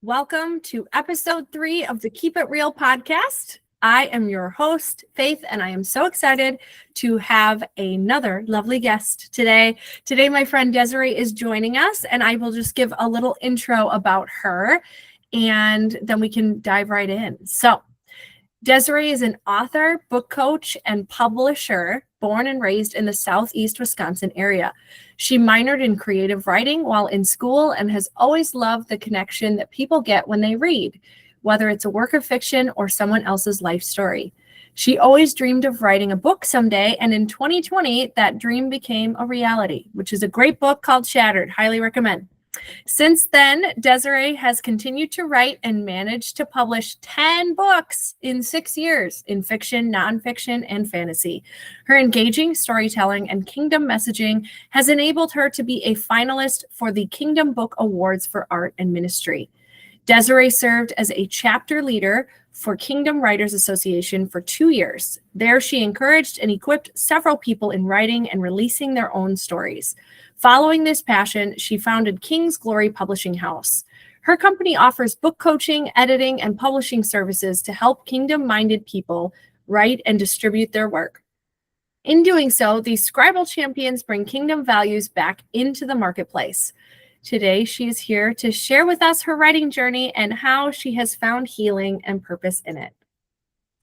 Welcome to episode 3 of the Keep It Real podcast. I am your host, Faith, and I am so excited to have another lovely guest today. Today, my friend Desireé is joining us, and I will just give a little intro about her, and then we can dive right in. So, Desireé is an author, book coach, and publisher born and raised in the Southeast Wisconsin area. She minored in creative writing while in school and has always loved the connection that people get when they read, whether it's a work of fiction or someone else's life story. She always dreamed of writing a book someday, and in 2020, that dream became a reality, which is a great book called Shattered. Highly recommend. Since then, Desireé has continued to write and managed to publish 10 books in 6 years in fiction, nonfiction, and fantasy. Her engaging storytelling and kingdom messaging has enabled her to be a finalist for the Kingdom Book Awards for Art and Ministry. Desireé served as a chapter leader for Kingdom Writers Association for 2 years. There, she encouraged and equipped several people in writing and releasing their own stories. Following this passion, she founded King's Glory Publishing House. Her company offers book coaching, editing, and publishing services to help kingdom-minded people write and distribute their work. In doing so, these scribal champions bring kingdom values back into the marketplace. Today, she is here to share with us her writing journey and how she has found healing and purpose in it.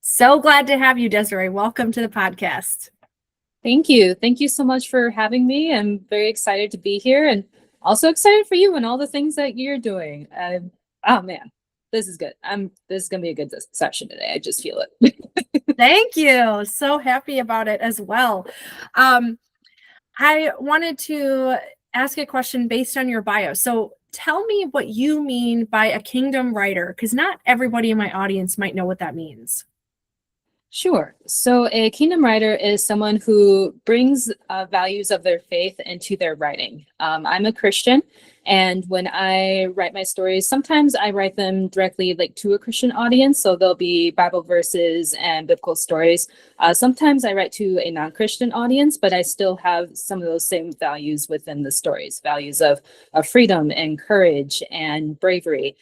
So glad to have you, Desireé. Welcome to the podcast. Thank you. Thank you so much for having me. I'm very excited to be here and also excited for you and all the things that you're doing. Oh man, this is good. This is going to be a good session today. I just feel it. Thank you. So happy about it as well. I wanted to ask a question based on your bio. So tell me what you mean by a kingdom writer, because not everybody in my audience might know what that means. Sure. So a kingdom writer is someone who brings values of their faith into their writing. I'm a Christian, and when I write my stories, sometimes I write them directly to a Christian audience. So there'll be Bible verses and biblical stories. Sometimes I write to a non-Christian audience, but I still have some of those same values within the stories, values of freedom and courage and bravery,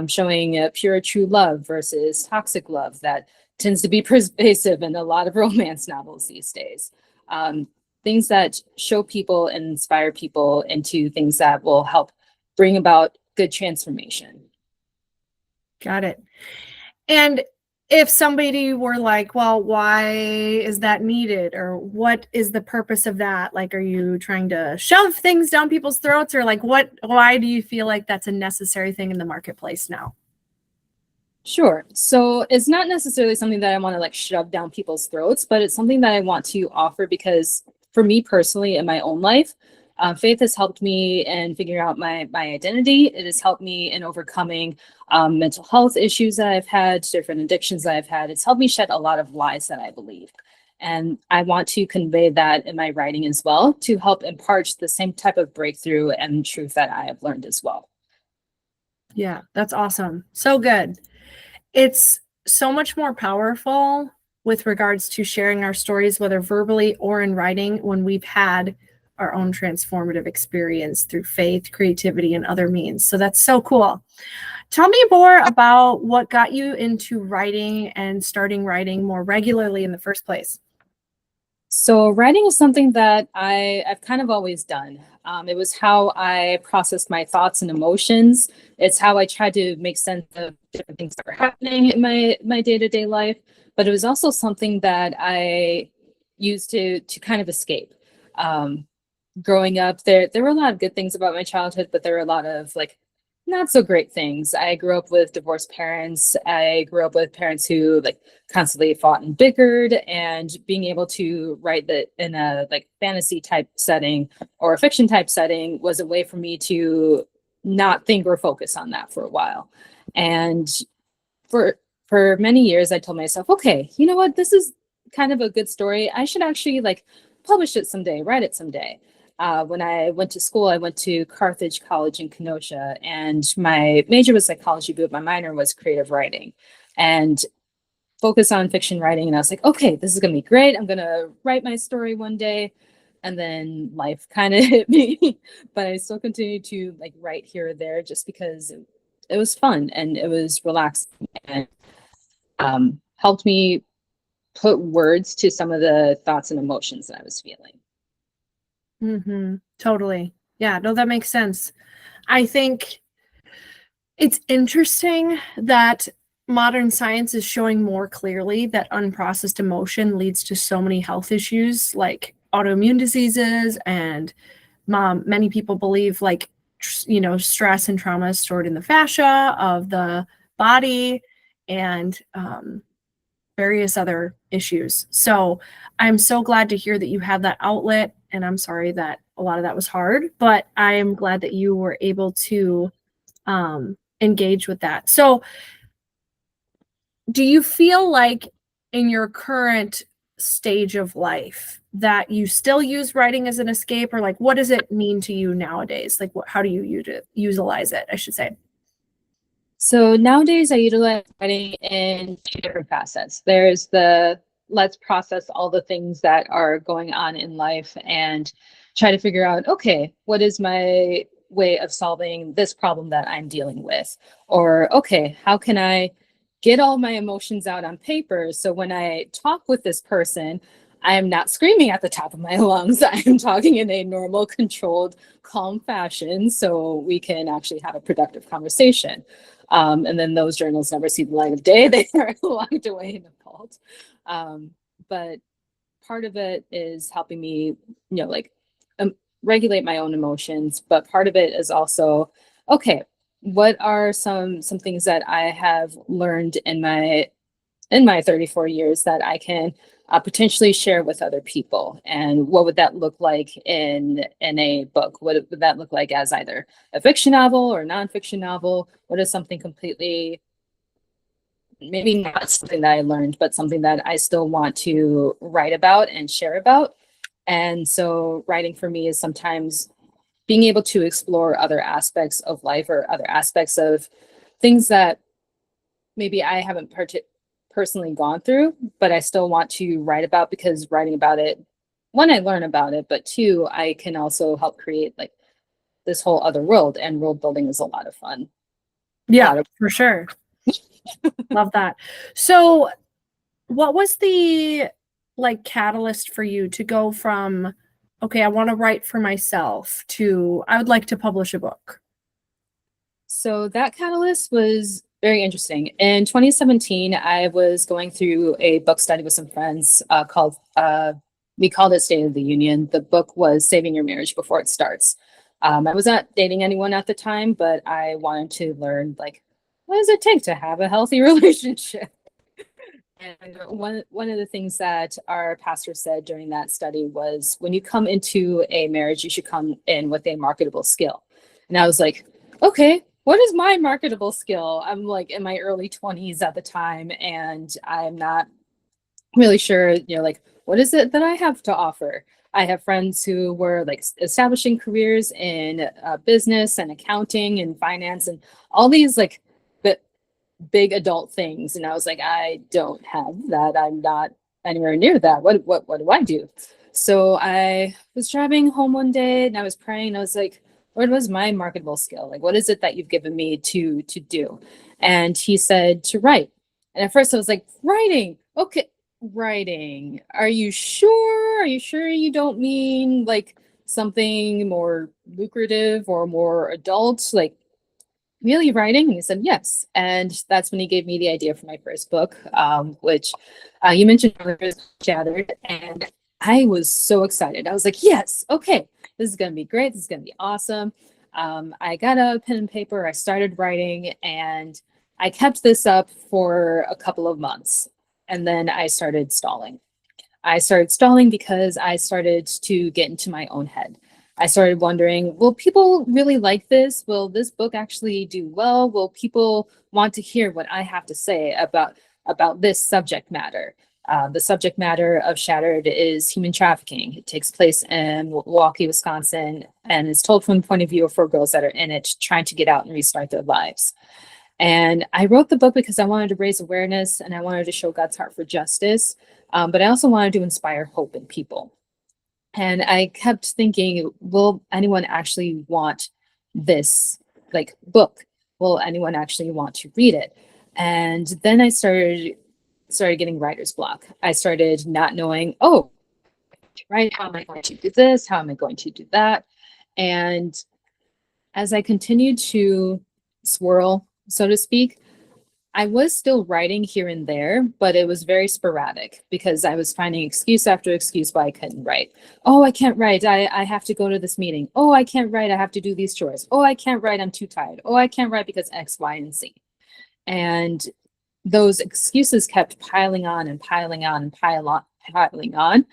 showing pure, true love versus toxic love that tends to be pervasive in a lot of romance novels these days. Things that show people and inspire people into things that will help bring about good transformation. Got it. And if somebody were like, well, why is that needed? Or what is the purpose of that? Are you trying to shove things down people's throats? Or why do you feel like that's a necessary thing in the marketplace now? Sure. So it's not necessarily something that I want to shove down people's throats, but it's something that I want to offer because for me personally in my own life, faith has helped me in figuring out my identity. It has helped me in overcoming mental health issues that I've had, different addictions that I've had. It's helped me shed a lot of lies that I believe. And I want to convey that in my writing as well to help impart the same type of breakthrough and truth that I have learned as well. Yeah, that's awesome. So good. It's so much more powerful with regards to sharing our stories, whether verbally or in writing, when we've had our own transformative experience through faith, creativity, and other means. So that's so cool. Tell me more about what got you into writing and starting writing more regularly in the first place. So writing is something that I've kind of always done. It was how I processed my thoughts and emotions. It's how I tried to make sense of different things that were happening in my day-to-day life. But it was also something that I used to kind of escape. Growing up, there were a lot of good things about my childhood, but there were a lot of not so great things. I grew up with divorced parents. I grew up with parents who constantly fought and bickered, and being able to write that in a fantasy type setting or a fiction type setting was a way for me to not think or focus on that for a while. And for many years, I told myself, okay, you know what? This is kind of a good story. I should actually publish it someday, write it someday. When I went to school, I went to Carthage College in Kenosha, and my major was psychology, but my minor was creative writing and focused on fiction writing. And I was like, okay, this is going to be great. I'm going to write my story one day. And then life kind of hit me, but I still continue to write here or there just because it was fun and it was relaxing, and helped me put words to some of the thoughts and emotions that I was feeling. Totally. Yeah, no, that makes sense. I think it's interesting that modern science is showing more clearly that unprocessed emotion leads to so many health issues like autoimmune diseases, and many people believe like stress and trauma is stored in the fascia of the body, and various other issues. So I'm so glad to hear that you have that outlet, and I'm sorry that a lot of that was hard, but I am glad that you were able to engage with that. So do you feel like in your current stage of life that you still use writing as an escape, or like what does it mean to you nowadays? Like how do you utilize it, I should say? So nowadays I utilize writing in two different facets. There's the let's process all the things that are going on in life and try to figure out, okay, what is my way of solving this problem that I'm dealing with? Or, okay, how can I get all my emotions out on paper so when I talk with this person, I am not screaming at the top of my lungs. I am talking in a normal, controlled, calm fashion so we can actually have a productive conversation. And then those journals never see the light of day. They are locked away in a vault. But part of it is helping me, like regulate my own emotions. But part of it is also, okay, what are some things that I have learned in my 34 years that I can potentially share with other people? And what would that look like in a book? What would that look like as either a fiction novel or nonfiction novel? What is something completely, maybe not something that I learned, but something that I still want to write about and share about? And so writing for me is sometimes being able to explore other aspects of life or other aspects of things that maybe I haven't personally gone through, but I still want to write about, because writing about it, one, I learn about it, but two, I can also help create like this whole other world, and world building is a lot of fun. Yeah, for sure. Love that. So what was the like catalyst for you to go from, okay, I want to write for myself, to I would like to publish a book? So that catalyst was very interesting. In 2017, I was going through a book study with some friends called, we called it State of the Union. The book was Saving Your Marriage Before It Starts. I was not dating anyone at the time, but I wanted to learn, like, what does it take to have a healthy relationship? And one of the things that our pastor said during that study was, when you come into a marriage, you should come in with a marketable skill. And I was like, okay, what is my marketable skill? I'm like in my early 20s at the time, and I'm not really sure, like, what is it that I have to offer? I have friends who were like establishing careers in business and accounting and finance and all these like big adult things, and I was like, I don't have that. I'm not anywhere near that. What do I do? So I was driving home one day and I was praying. I was like, Lord, what is my marketable skill? Like, what is it that you've given me to do? And he said to write. And at first I was like, writing. Okay, writing. Are you sure? Are you sure you don't mean like something more lucrative or more adult? Like, really writing? And he said, yes. And that's when he gave me the idea for my first book, which you mentioned earlier, Shattered. And I was so excited. I was like, yes, okay, this is going to be great. This is going to be awesome. I got a pen and paper. I started writing, and I kept this up for a couple of months. And then I started stalling. I started stalling because I started to get into my own head. I started wondering, will people really like this? Will this book actually do well? Will people want to hear what I have to say about this subject matter? The subject matter of Shattered is human trafficking. It takes place in Milwaukee, Wisconsin, and is told from the point of view of 4 girls that are in it, trying to get out and restart their lives. And I wrote the book because I wanted to raise awareness and I wanted to show God's heart for justice, but I also wanted to inspire hope in people. And I kept thinking, will anyone actually want this like book? will anyone actually want to read it? And then I started getting writer's block. I started not knowing, oh, right, how am I going to do this? How am I going to do that? And as I continued to swirl, so to speak, I was still writing here and there, but it was very sporadic because I was finding excuse after excuse why I couldn't write. Oh, I can't write. I have to go to this meeting. Oh, I can't write. I have to do these chores. Oh, I can't write. I'm too tired. Oh, I can't write because X, Y, and Z. And those excuses kept piling on and piling on and piling on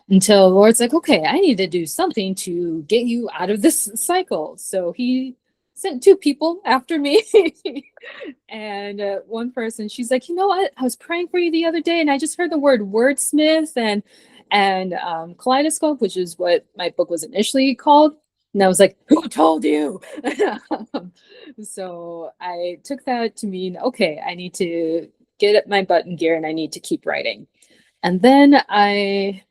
until the Lord's like, okay, I need to do something to get you out of this cycle. So he sent two people after me. And one person, she's like, you know what? I was praying for you the other day and I just heard the word wordsmith and kaleidoscope, which is what my book was initially called. And I was like, who told you? So I took that to mean, okay, I need to get my butt in gear and I need to keep writing. And then I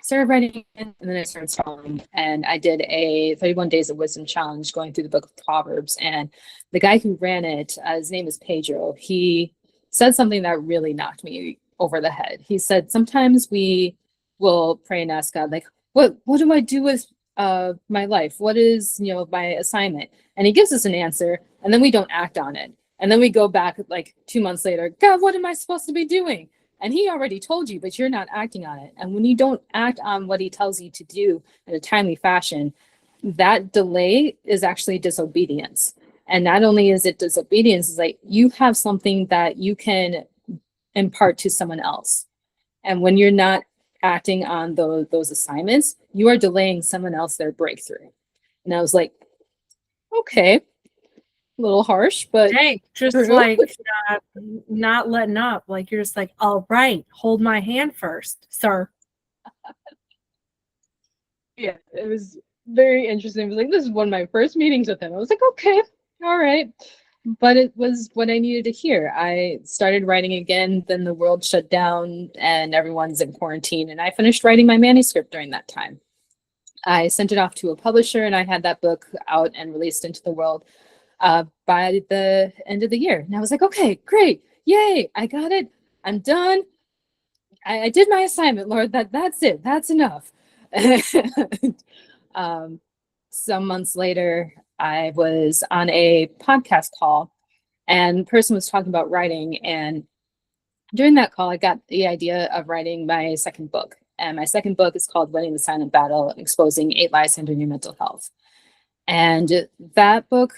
started writing and then I started spelling, and I did a 31 days of wisdom challenge going through the book of Proverbs. And the guy who ran it, his name is Pedro, he said something that really knocked me over the head. He said, sometimes we will pray and ask God, like, what do I do with my life? What is, my assignment? And he gives us an answer and then we don't act on it. And then we go back like 2 months later, God, what am I supposed to be doing? And he already told you, but you're not acting on it. And when you don't act on what he tells you to do in a timely fashion, that delay is actually disobedience. And not only is it disobedience, it's like you have something that you can impart to someone else. And when you're not acting on those assignments, you are delaying someone else their breakthrough. And I was like, okay, a little harsh, but Dang, just true. like not letting up. Like you're just like, all right, hold my hand first, sir. Yeah, it was very interesting. It was like, this is one of my first meetings with him. I was like, okay, all right. But it was what I needed to hear. I started writing again, then the world shut down and everyone's in quarantine. And I finished writing my manuscript during that time. I sent it off to a publisher and I had that book out and released into the world by the end of the year. And I was like, okay, great. Yay, I got it. I'm done. I did my assignment, Lord. That's it. That's enough. Some months later, I was on a podcast call and the person was talking about writing. And during that call, I got the idea of writing my second book. And my second book is called Winning the Silent Battle, Exposing 8 Lies Hindering Your Mental Health. And that book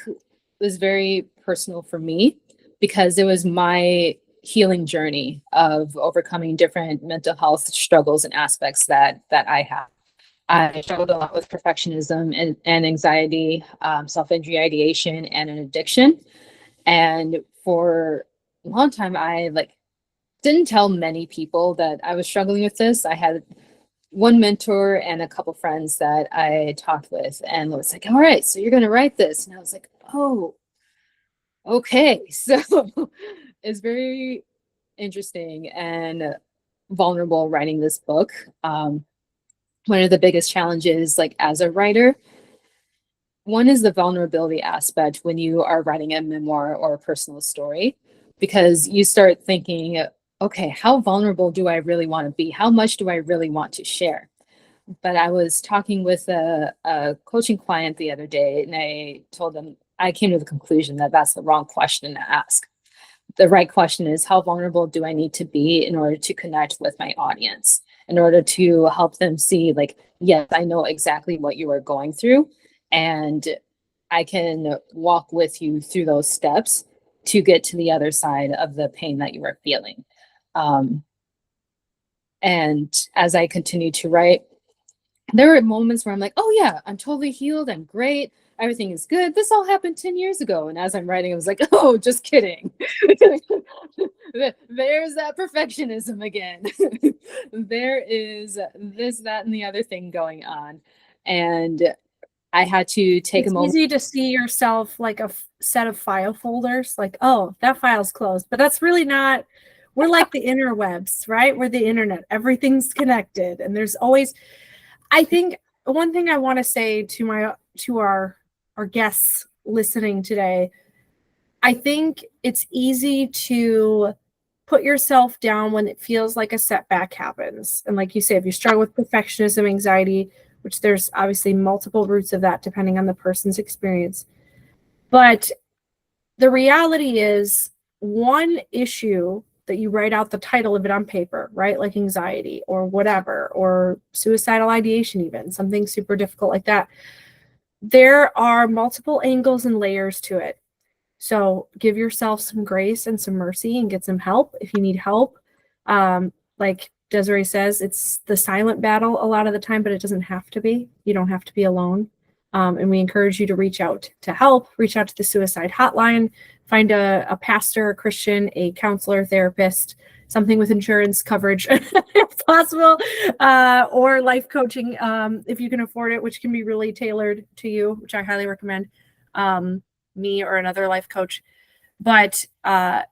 was very personal for me because it was my healing journey of overcoming different mental health struggles and aspects that I have. I struggled a lot with perfectionism and anxiety, self-injury ideation, and an addiction. And for a long time, I didn't tell many people that I was struggling with this. I had one mentor and a couple friends that I talked with, and was like, all right, so you're going to write this. And I was like, oh, okay. So it's very interesting and vulnerable writing this book. One of the biggest challenges, as a writer, one is the vulnerability aspect when you are writing a memoir or a personal story, because you start thinking, okay, how vulnerable do I really want to be? How much do I really want to share? But I was talking with a coaching client the other day, and I told them I came to the conclusion that that's the wrong question to ask. The right question is, how vulnerable do I need to be in order to connect with my audience, in order to help them see, yes, I know exactly what you are going through, and I can walk with you through those steps to get to the other side of the pain that you are feeling. And as I continue to write, there were moments where I'm like, oh yeah, I'm totally healed. I'm great. Everything is good. This all happened 10 years ago. And as I'm writing, I was like, oh, just kidding. There's that perfectionism again. There is this, that, and the other thing going on. And I had to take a moment. It's easy to see yourself like a set of file folders, like, oh, that file's closed. But that's really not, we're like the interwebs, right? We're the internet. Everything's connected. And there's always, I think one thing I want to say to our guests listening today I think it's easy to put yourself down when it feels like a setback happens. And like you say, if you struggle with perfectionism, anxiety, which there's obviously multiple roots of that depending on the person's experience. But the reality is, one issue that you write out the title of it on paper, right? Like anxiety or whatever, or suicidal ideation, even something super difficult like that. There are multiple angles and layers to it. So give yourself some grace and some mercy and get some help if you need help. Like Desiree says, it's the silent battle a lot of the time, but it doesn't have to be. You don't have to be alone. And we encourage you to reach out to help, reach out to the suicide hotline, find a pastor, a Christian, a counselor, therapist, something with insurance coverage if possible, or life coaching if you can afford it, which can be really tailored to you, which I highly recommend, me or another life coach. But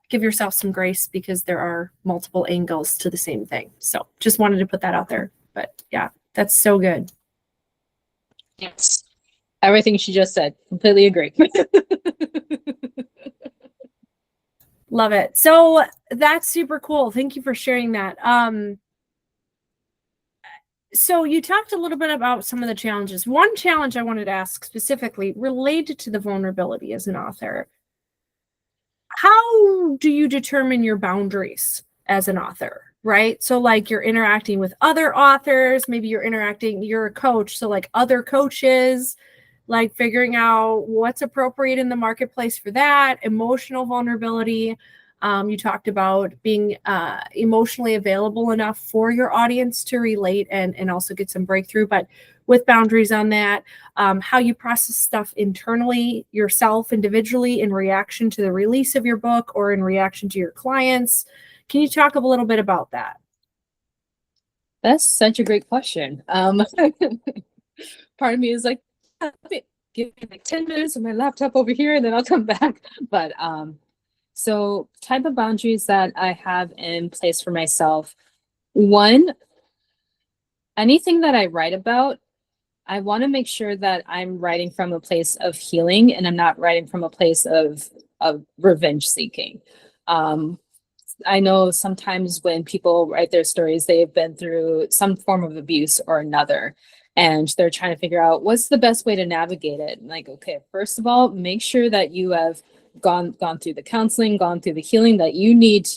give yourself some grace because there are multiple angles to the same thing. So just wanted to put that out there. But yeah, that's so good. Yes. Everything she just said, completely agree. Love it. So that's super cool. Thank you for sharing that. So you talked a little bit about some of the challenges. One challenge I wanted to ask specifically related to the vulnerability as an author. How do you determine your boundaries as an author, right? So like you're interacting with other authors, maybe you're a coach, so like other coaches, like figuring out what's appropriate in the marketplace for that, emotional vulnerability. You talked about being emotionally available enough for your audience to relate and also get some breakthrough, but with boundaries on that, how you process stuff internally yourself, individually, in reaction to the release of your book or in reaction to your clients. Can you talk a little bit about that? That's such a great question. Part of me is like, give me like 10 minutes with my laptop over here and then I'll come back. But so type of boundaries that I have in place for myself. One, anything that I write about, I want to make sure that I'm writing from a place of healing and I'm not writing from a place of revenge seeking. I know sometimes when people write their stories, they've been through some form of abuse or another, and they're trying to figure out what's the best way to navigate it. Like, okay, first of all, make sure that you have gone through the counseling, gone through the healing that you need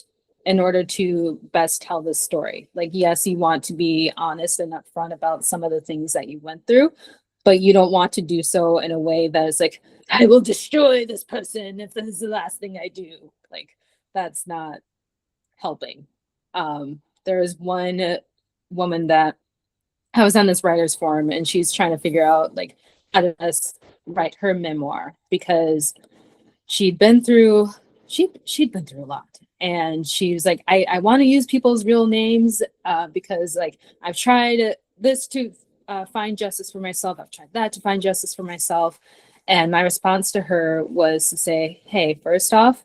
in order to best tell this story. Like, yes, you want to be honest and upfront about some of the things that you went through, but you don't want to do so in a way that is like, I will destroy this person if this is the last thing I do. Like, that's not helping. There is one woman that I was on this writer's forum and she's trying to figure out like how to best write her memoir because she'd been through a lot. And she was like, I want to use people's real names because like I've tried this to find justice for myself. I've tried that to find justice for myself. And my response to her was to say, hey, first off,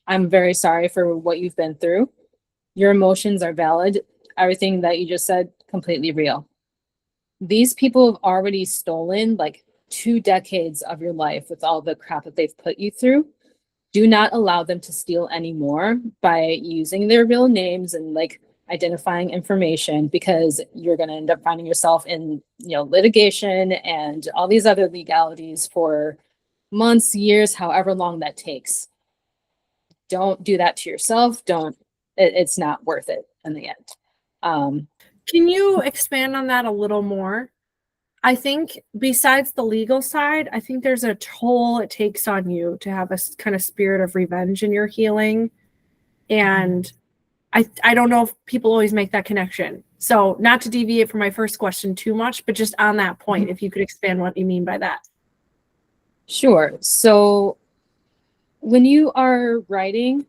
I'm very sorry for what you've been through. Your emotions are valid. Everything that you just said, completely real. These people have already stolen like 2 decades of your life with all the crap that they've put you through. Do not allow them to steal anymore by using their real names and like identifying information, because you're going to end up finding yourself in, litigation and all these other legalities for months, years, however long that takes. Don't do that to yourself. It's not worth it in the end. Can you expand on that a little more? I think besides the legal side, I think there's a toll it takes on you to have a kind of spirit of revenge in your healing. And I don't know if people always make that connection. So not to deviate from my first question too much, but just on that point, if you could expand what you mean by that. Sure. So when you are writing,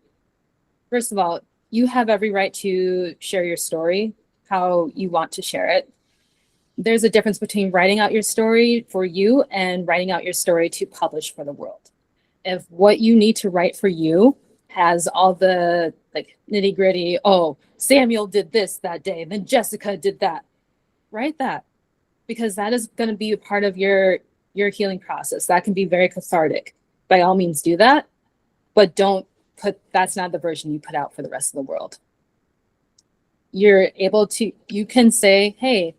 first of all, you have every right to share your story how you want to share it. There's a difference between writing out your story for you and writing out your story to publish for the world. If what you need to write for you has all the like nitty gritty, oh, Samuel did this that day, then Jessica did that, write that, because that is going to be a part of your healing process. That can be very cathartic. By all means, do that. but that's not the version you put out for the rest of the world. You can say, hey,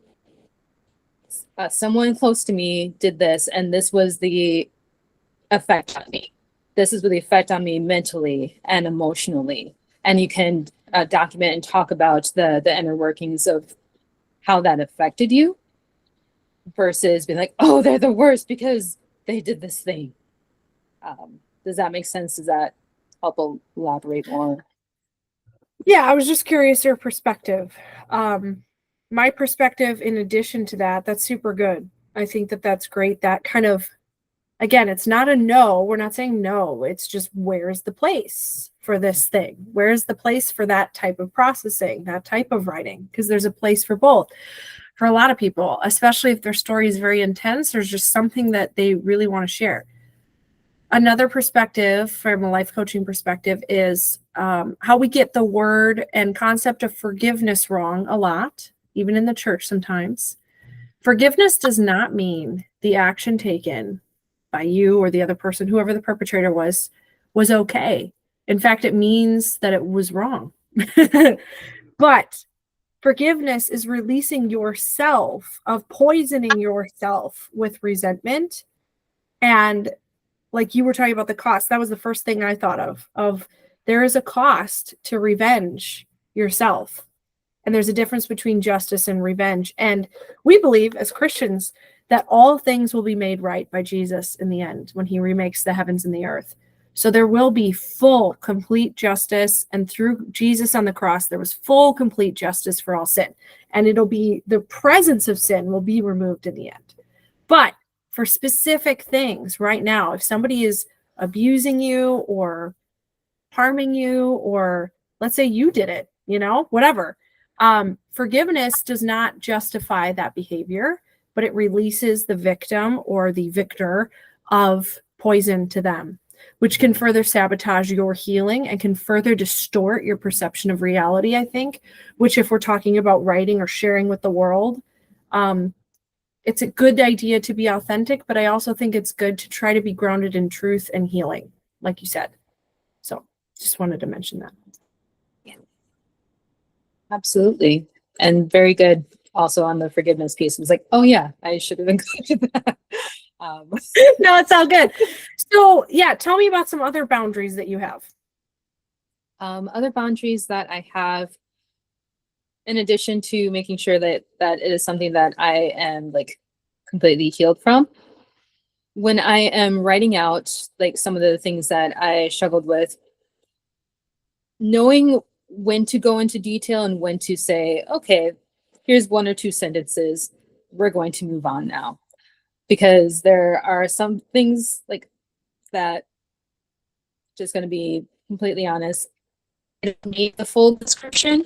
someone close to me did this, and this was the effect on me. This is the effect on me mentally and emotionally. And you can document and talk about the inner workings of how that affected you versus being like, oh, they're the worst because they did this thing. Does that make sense? Does that help elaborate more? Yeah, I was just curious your perspective. My perspective, in addition to that, that's super good. I think that that's great. That kind of, again, it's not a no. We're not saying no. It's just, where's the place for this thing? Where's the place for that type of processing, that type of writing? Because there's a place for both. For a lot of people, especially if their story is very intense, there's just something that they really want to share. Another perspective from a life coaching perspective is how we get the word and concept of forgiveness wrong a lot, even in the church sometimes. Forgiveness does not mean the action taken by you or the other person, whoever the perpetrator was okay. In fact, it means that it was wrong. But forgiveness is releasing yourself of poisoning yourself with resentment. And like you were talking about the cost, that was the first thing I thought of there is a cost to revenge yourself. And there's a difference between justice and revenge. And we believe as Christians that all things will be made right by Jesus in the end when he remakes the heavens and the earth. So there will be full, complete justice. And through Jesus on the cross, there was full, complete justice for all sin. And it'll be, the presence of sin will be removed in the end. But for specific things right now, if somebody is abusing you or harming you, or let's say you did it, whatever, forgiveness does not justify that behavior, but it releases the victim or the victor of poison to them, which can further sabotage your healing and can further distort your perception of reality, I think, which if we're talking about writing or sharing with the world, it's a good idea to be authentic, but I also think it's good to try to be grounded in truth and healing, like you said. So just wanted to mention that. Yeah. Absolutely. And very good also on the forgiveness piece. It was like, oh yeah, I should have included that. No, it's all good. So yeah, tell me about some other boundaries that you have. Other boundaries that I have, in addition to making sure that it is something that I am like completely healed from, when I am writing out like some of the things that I struggled with, knowing when to go into detail and when to say, okay, here's one or two sentences, we're going to move on now. Because there are some things like that, just going to be completely honest, I don't need the full description.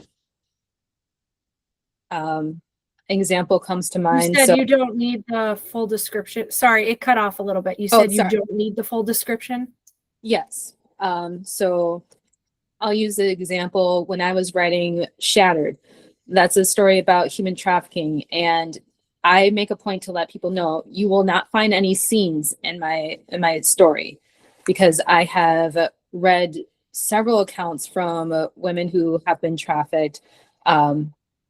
Example comes to mind. You said you don't need the full description. Sorry, it cut off a little bit. You said you don't need the full description? Yes. So I'll use the example when I was writing Shattered. That's a story about human trafficking, and I make a point to let people know you will not find any scenes in my story, because I have read several accounts from women who have been trafficked,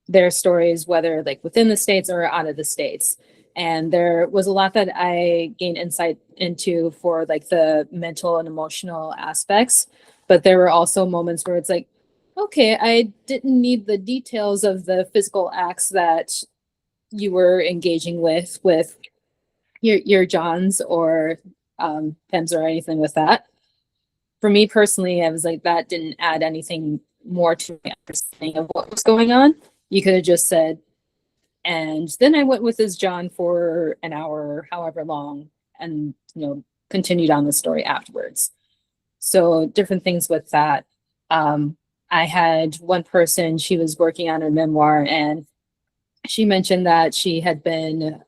their stories, whether like within the States or out of the States. And there was a lot that I gained insight into for like the mental and emotional aspects. But there were also moments where it's like, okay, I didn't need the details of the physical acts that you were engaging with your Johns or Pims or anything with that. For me personally, I was like, that didn't add anything more to my understanding of what was going on. You could have just said, and then I went with this John for an hour, however long, and continued on the story afterwards. So different things with that. I had one person, she was working on her memoir, and she mentioned that she had been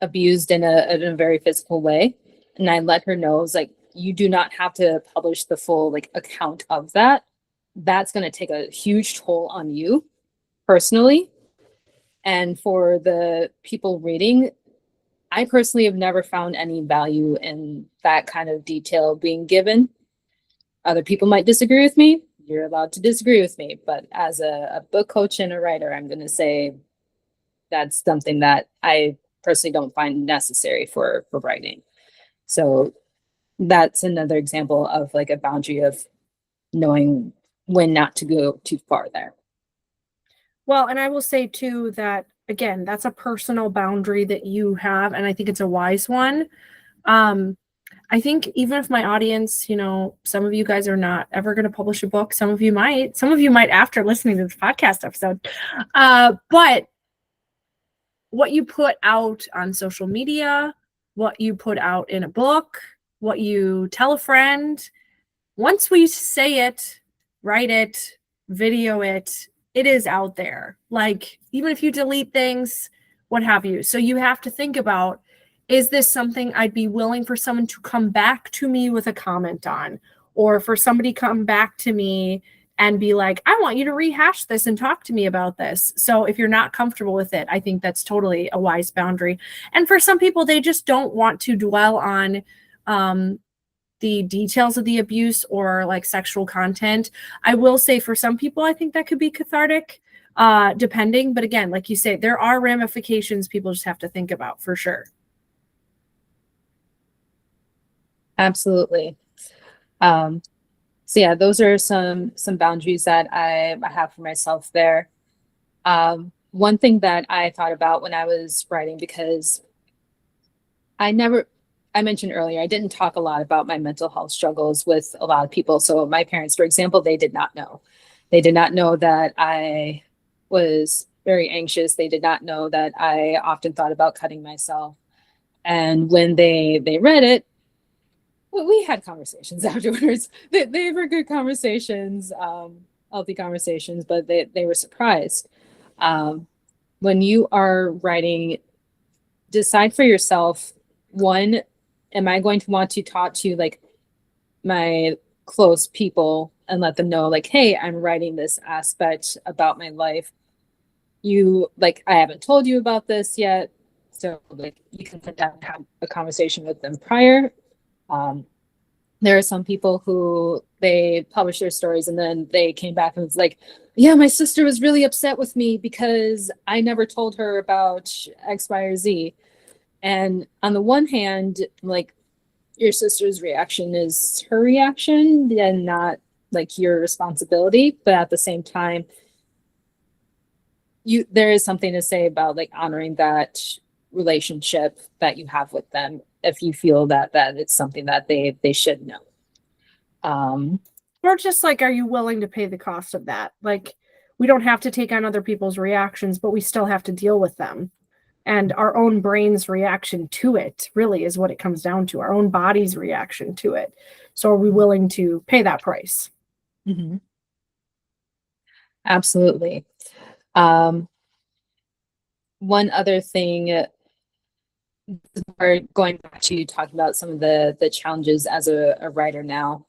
abused in a very physical way. And I let her know, it was like, you do not have to publish the full like account of that. That's going to take a huge toll on you personally. And for the people reading, I personally have never found any value in that kind of detail being given. Other people might disagree with me. You're allowed to disagree with me. But as a book coach and a writer, I'm going to say that's something that I personally don't find necessary for writing. So that's another example of like a boundary of knowing when not to go too far there. Well, and I will say too that again, that's a personal boundary that you have, and I think it's a wise one. I think even if my audience, you know, some of you guys are not ever going to publish a book, some of you might after listening to this podcast episode. But what you put out on social media, what you put out in a book, what you tell a friend, once we say it, write it, video it, it is out there. Like, even if you delete things, what have you. So you have to think about, is this something I'd be willing for someone to come back to me with a comment on, or for somebody come back to me and be like, I want you to rehash this and talk to me about this. So if you're not comfortable with it, I think that's totally a wise boundary. And for some people, they just don't want to dwell on the details of the abuse or like sexual content. I will say for some people, I think that could be cathartic, depending. But again, like you say, there are ramifications people just have to think about for sure. Absolutely. So yeah, those are some boundaries that I have for myself there. One thing that I thought about when I was writing, because I mentioned earlier, I didn't talk a lot about my mental health struggles with a lot of people. So my parents, for example, they did not know. They did not know that I was very anxious. They did not know that I often thought about cutting myself. And when they read it, we had conversations afterwards. They were good conversations, healthy conversations, but they were surprised. When you are writing, decide for yourself, one, am I going to want to talk to like my close people and let them know like, hey, I'm writing this aspect about my life. You like, I haven't told you about this yet. So like you can sit down and have a conversation with them prior. There are some people who they publish their stories and then they came back and was like, yeah, my sister was really upset with me because I never told her about X, Y, or Z. And on the one hand, like your sister's reaction is her reaction and not like your responsibility. But at the same time, there is something to say about like honoring that relationship that you have with them if you feel that it's something that they should know. Or just like, are you willing to pay the cost of that? Like, we don't have to take on other people's reactions, but we still have to deal with them. And our own brain's reaction to it really is what it comes down to, our own body's reaction to it. So are we willing to pay that price? Mm-hmm. Absolutely. One other thing, we're going back to talking about some of the challenges as a writer now.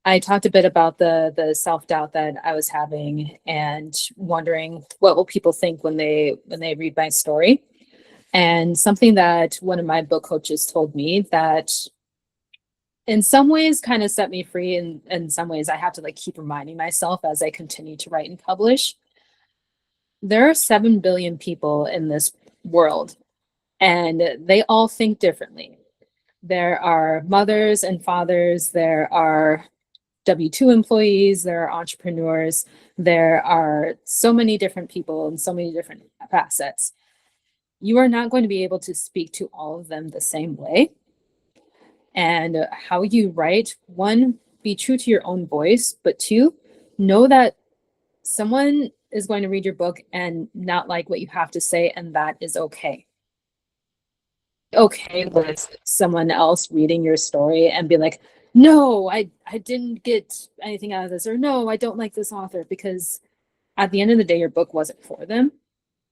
I talked a bit about the self-doubt that I was having and wondering what will people think when they read my story. And something that one of my book coaches told me that in some ways kind of set me free, and in some ways I have to like keep reminding myself as I continue to write and publish. There are 7 billion people in this world, and they all think differently. There are mothers and fathers, there are W-2 employees, there are entrepreneurs, there are so many different people and so many different facets. You are not going to be able to speak to all of them the same way. And how you write, one, be true to your own voice, but two, know that someone is going to read your book and not like what you have to say, and that is okay. Okay with someone else reading your story and be like, no, I didn't get anything out of this, or no, I don't like this author, because at the end of the day, your book wasn't for them.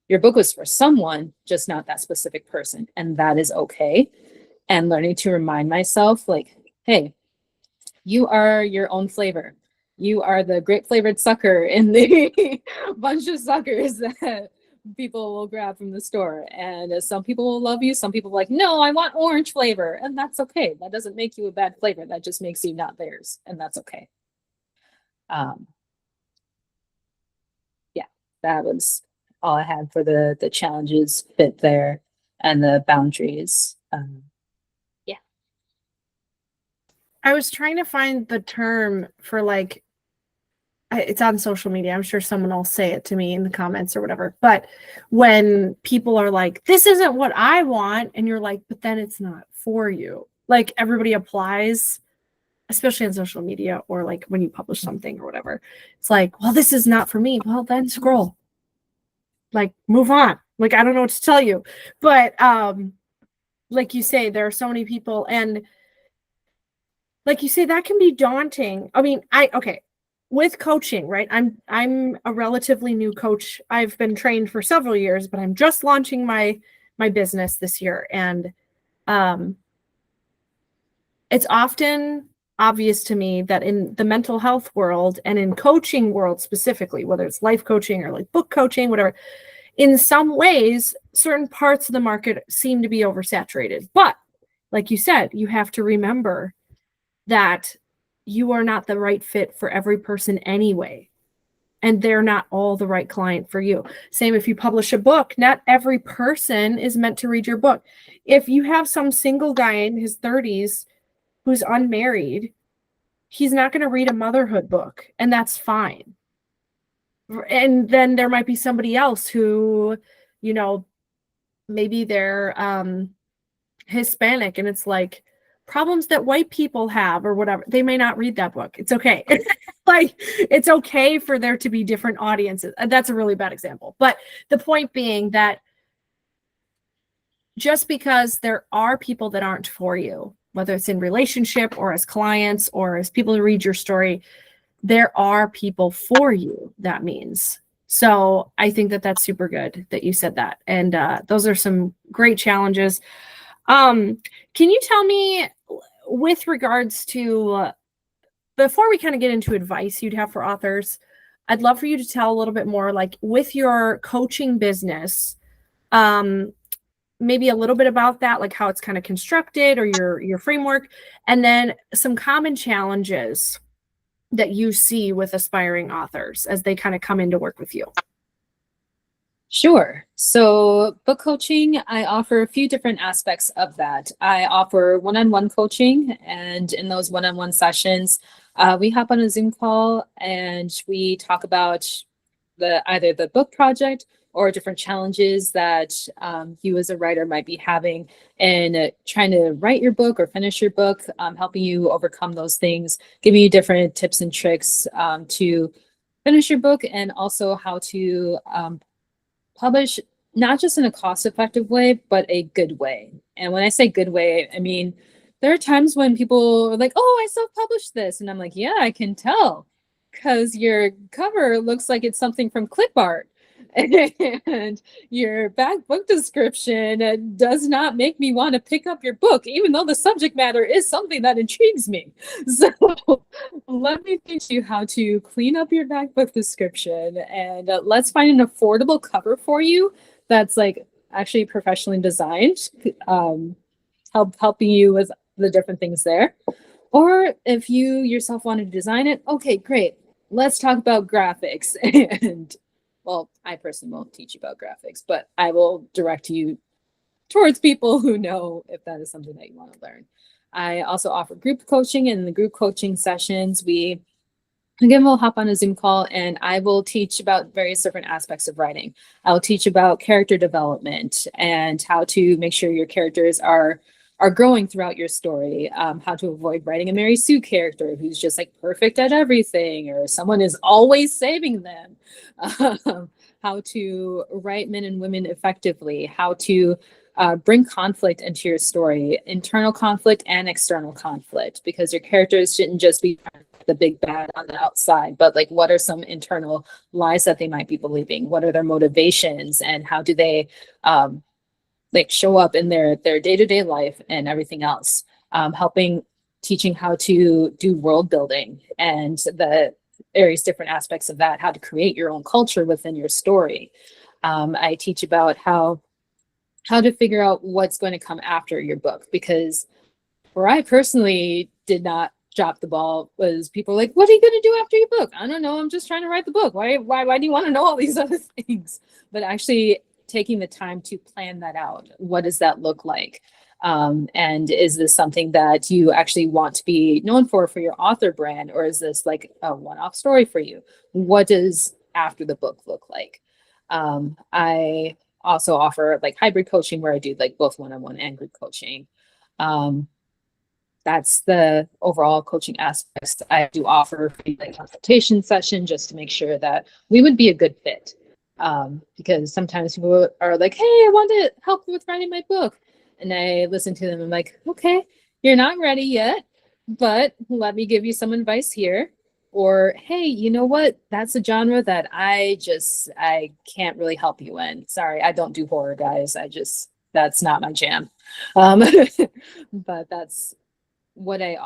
Your book was for someone, just not that specific person, and that is okay. And learning to remind myself like, hey, you are your own flavor. You are the grape flavored sucker in the bunch of suckers that people will grab from the store. And some people will love you. Some people are like, no, I want orange flavor. And that's okay. That doesn't make you a bad flavor. That just makes you not theirs. And that's okay. Um, yeah, that was all I had for the challenges fit there and the boundaries. Yeah. I was trying to find the term for like, it's on social media. I'm sure someone will say it to me in the comments or whatever. But when people are like, this isn't what I want, and you're like, but then it's not for you. Like everybody applies, especially on social media or like when you publish something or whatever. It's like, well, this is not for me. Well, then scroll. Like move on. Like I don't know what to tell you. But like you say, there are so many people, and like you say, that can be daunting. I mean, okay. With coaching, right? I'm a relatively new coach. I've been trained for several years, but I'm just launching my business this year. And it's often obvious to me that in the mental health world and in coaching world specifically, whether it's life coaching or like book coaching, whatever, in some ways, certain parts of the market seem to be oversaturated. But like you said, you have to remember that you are not the right fit for every person anyway. And they're not all the right client for you. Same if you publish a book, not every person is meant to read your book. If you have some single guy in his 30s who's unmarried, he's not going to read a motherhood book, and that's fine. And then there might be somebody else who, you know, maybe they're Hispanic, and it's like, problems that white people have or whatever, they may not read that book. It's okay. Like it's okay for there to be different audiences. That's a really bad example. But the point being that just because there are people that aren't for you, whether it's in relationship or as clients or as people who read your story, there are people for you, that means. So I think that that's super good that you said that. And those are some great challenges. Can you tell me, with regards to, before we kind of get into advice you'd have for authors, I'd love for you to tell a little bit more, like with your coaching business, maybe a little bit about that, like how it's kind of constructed or your framework, and then some common challenges that you see with aspiring authors as they kind of come in to work with you. Sure. So book coaching, I offer a few different aspects of that. I offer one-on-one coaching, and in those one-on-one sessions, we hop on a Zoom call and we talk about either the book project or different challenges that you as a writer might be having in trying to write your book or finish your book, helping you overcome those things, giving you different tips and tricks to finish your book, and also how to publish not just in a cost-effective way, but a good way. And when I say good way, I mean, there are times when people are like, oh, I self-published this. And I'm like, yeah, I can tell, because your cover looks like it's something from clip art. And your back book description does not make me want to pick up your book, even though the subject matter is something that intrigues me. So let me teach you how to clean up your back book description, and let's find an affordable cover for you that's like actually professionally designed, helping you with the different things there. Or if you yourself want to design it, okay, great. Let's talk about graphics. And well, I personally won't teach you about graphics, but I will direct you towards people who know if that is something that you want to learn. I also offer group coaching, and in the group coaching sessions, we'll hop on a Zoom call and I will teach about various different aspects of writing. I'll teach about character development and how to make sure your characters are growing throughout your story, how to avoid writing a Mary Sue character who's just like perfect at everything, or someone is always saving them, how to write men and women effectively, how to bring conflict into your story, internal conflict and external conflict, because your characters shouldn't just be the big bad on the outside, but like what are some internal lies that they might be believing? What are their motivations, and how do they like show up in their day-to-day life and everything else? Teaching how to do world building and the various different aspects of that, how to create your own culture within your story. I teach about how to figure out what's going to come after your book, because where I personally did not drop the ball was people were like, what are you going to do after your book? I don't know. I'm just trying to write the book. Why do you want to know all these other things? But actually taking the time to plan that out. What does that look like? And is this something that you actually want to be known for your author brand? Or is this like a one-off story for you? What does after the book look like? I also offer like hybrid coaching where I do like both one-on-one and group coaching. That's the overall coaching aspects. I do offer free like consultation session just to make sure that we would be a good fit. Because sometimes people are like, hey, I want to help with writing my book. And I listen to them and I'm like, okay, you're not ready yet, but let me give you some advice here. Or, hey, you know what? That's a genre that I can't really help you in. Sorry, I don't do horror, guys. That's not my jam. But that's what I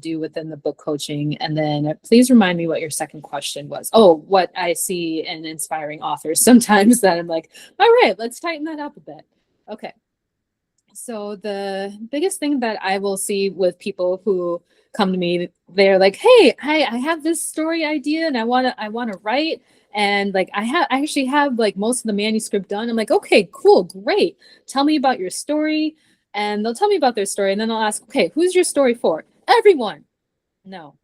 do within the book coaching. And then please remind me what your second question was. Oh, what I see in inspiring authors sometimes that I'm like, all right, let's tighten that up a bit. Okay. So the biggest thing that I will see with people who come to me, they're like, hey, I have this story idea and I want to write. And like, I actually have like most of the manuscript done. I'm like, okay, cool, great. Tell me about your story. And they'll tell me about their story. And then I'll ask, okay, who's your story for? Everyone. No.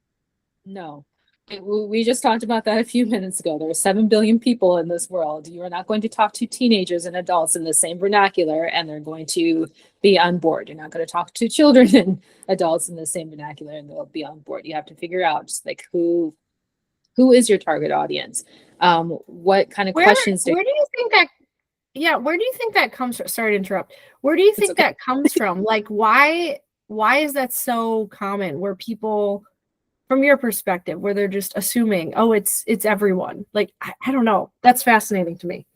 We just talked about that a few minutes ago. There are 7 billion people in this world. You are not going to talk to teenagers and adults in the same vernacular, and they're going to be on board. You're not going to talk to children and adults in the same vernacular, and they'll be on board. You have to figure out just like who is your target audience? What kind of questions? Where do you think that? Yeah, where do you think that comes from? Sorry to interrupt. Where do you think that comes from? Like, why is that so common? Where people, from your perspective, where they're just assuming, oh, it's everyone. Like, I don't know. That's fascinating to me.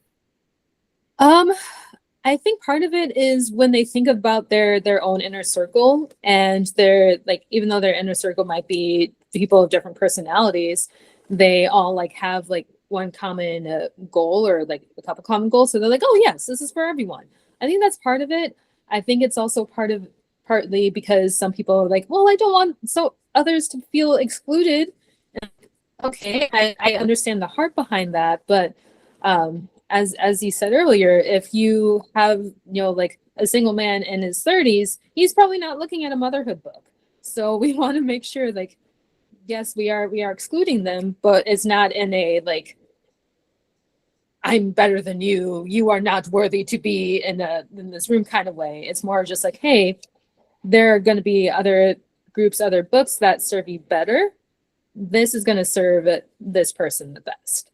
I think part of it is when they think about their own inner circle, and they're like, even though their inner circle might be people of different personalities, they all like have like one common goal or like a couple common goals. So they're like, oh yes, this is for everyone. I think that's part of it. I think it's also partly because some people are like, well, I don't want others to feel excluded. Okay, I understand the heart behind that, but as you said earlier, if you have like a single man in his 30s, he's probably not looking at a motherhood book. So we want to make sure like, yes, we are excluding them, but it's not in a like, I'm better than you, you are not worthy to be in this room kind of way. It's more just like, hey, there are going to be other groups, other books that serve you better. This is going to serve this person the best.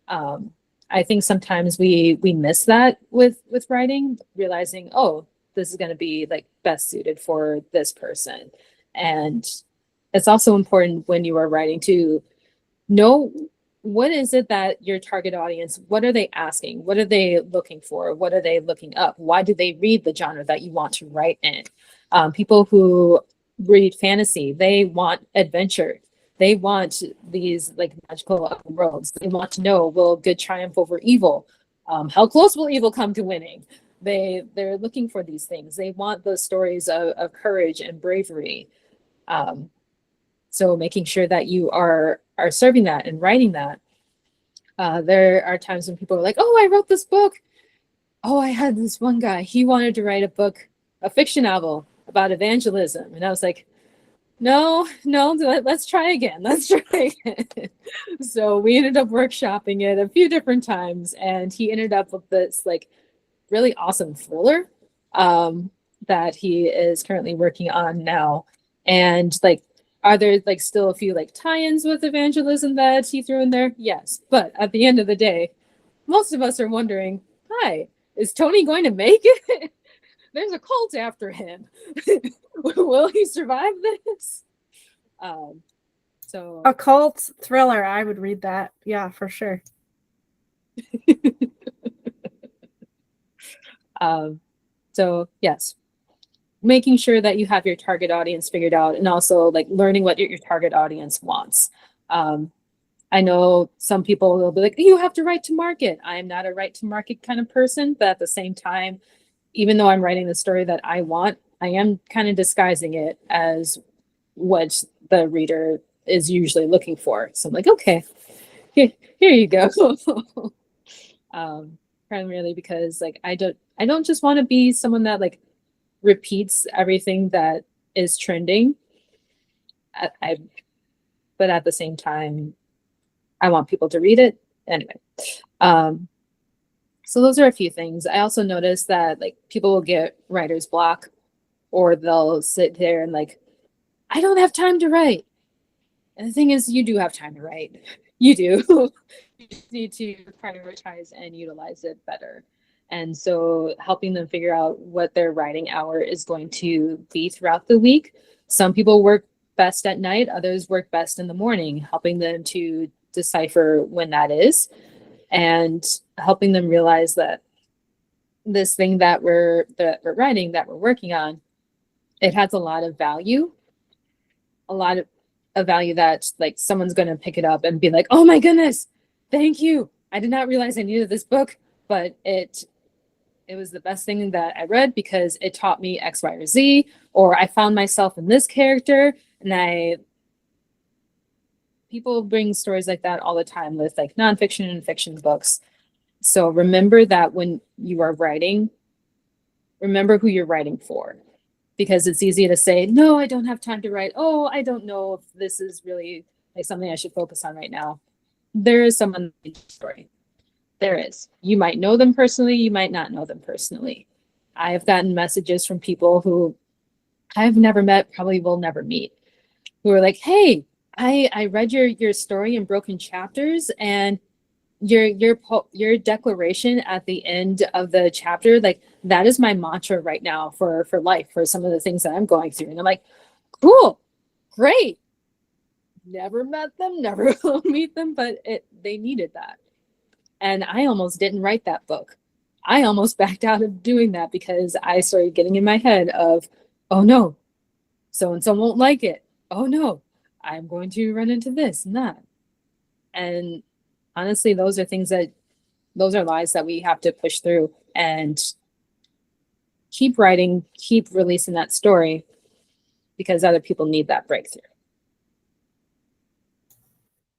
I think sometimes we miss that with writing, realizing, oh, this is going to be like best suited for this person. And it's also important when you are writing to know what is it that your target audience, what are they asking? What are they looking for? What are they looking up? Why do they read the genre that you want to write in? People who read fantasy, they want adventure. They want these like magical worlds. They want to know, will good triumph over evil? How close will evil come to winning? They're looking for these things. They want those stories of courage and bravery. So making sure that you are serving that and writing that. There are times when people are like, oh, I wrote this book. Oh, I had this one guy, he wanted to write a fiction novel about evangelism. And I was like, no, let's try again. So we ended up workshopping it a few different times, and he ended up with this like really awesome thriller that he is currently working on now. And like, are there like still a few like tie-ins with evangelism that he threw in there? Yes. But at the end of the day, most of us are wondering, hi, is Tony going to make it? There's a cult after him. Will he survive this? So a cult thriller, I would read that. Yeah, for sure. So yes, making sure that you have your target audience figured out, and also like learning what your target audience wants. I know some people will be like, you have to write to market. I am not a write to market kind of person, but at the same time, even though I'm writing the story that I want, I am kind of disguising it as what the reader is usually looking for. So I'm like, okay, here you go. Primarily because like I don't just want to be someone that like repeats everything that is trending. But at the same time, I want people to read it anyway. So those are a few things. I also noticed that like people will get writer's block, or they'll sit there and like, I don't have time to write. And the thing is, you do have time to write. You do. You just need to prioritize and utilize it better. And so helping them figure out what their writing hour is going to be throughout the week. Some people work best at night, others work best in the morning, helping them to decipher when that is, and helping them realize that this thing that we're writing, that we're working on, it has a lot of value, a lot of a value that like someone's going to pick it up and be like, oh my goodness, thank you. I did not realize I needed this book, but it was the best thing that I read because it taught me X, Y, or Z, or I found myself in this character. And people bring stories like that all the time with like nonfiction and fiction books. So remember that when you are writing, remember who you're writing for, because it's easy to say, no, I don't have time to write. Oh, I don't know if this is really like something I should focus on right now. There is someone in the story. There is. You might know them personally. You might not know them personally. I have gotten messages from people who I've never met, probably will never meet, who are like, hey, I read your story in Broken Chapters, and your declaration at the end of the chapter, like that is my mantra right now for life, for some of the things that I'm going through. And I'm like, cool, great. Never met them, never will meet them, but they needed that. And I almost didn't write that book. I almost backed out of doing that because I started getting in my head of, oh no, so-and-so won't like it. Oh no, I'm going to run into this and that. And honestly, those are lies that we have to push through and keep writing, keep releasing that story, because other people need that breakthrough.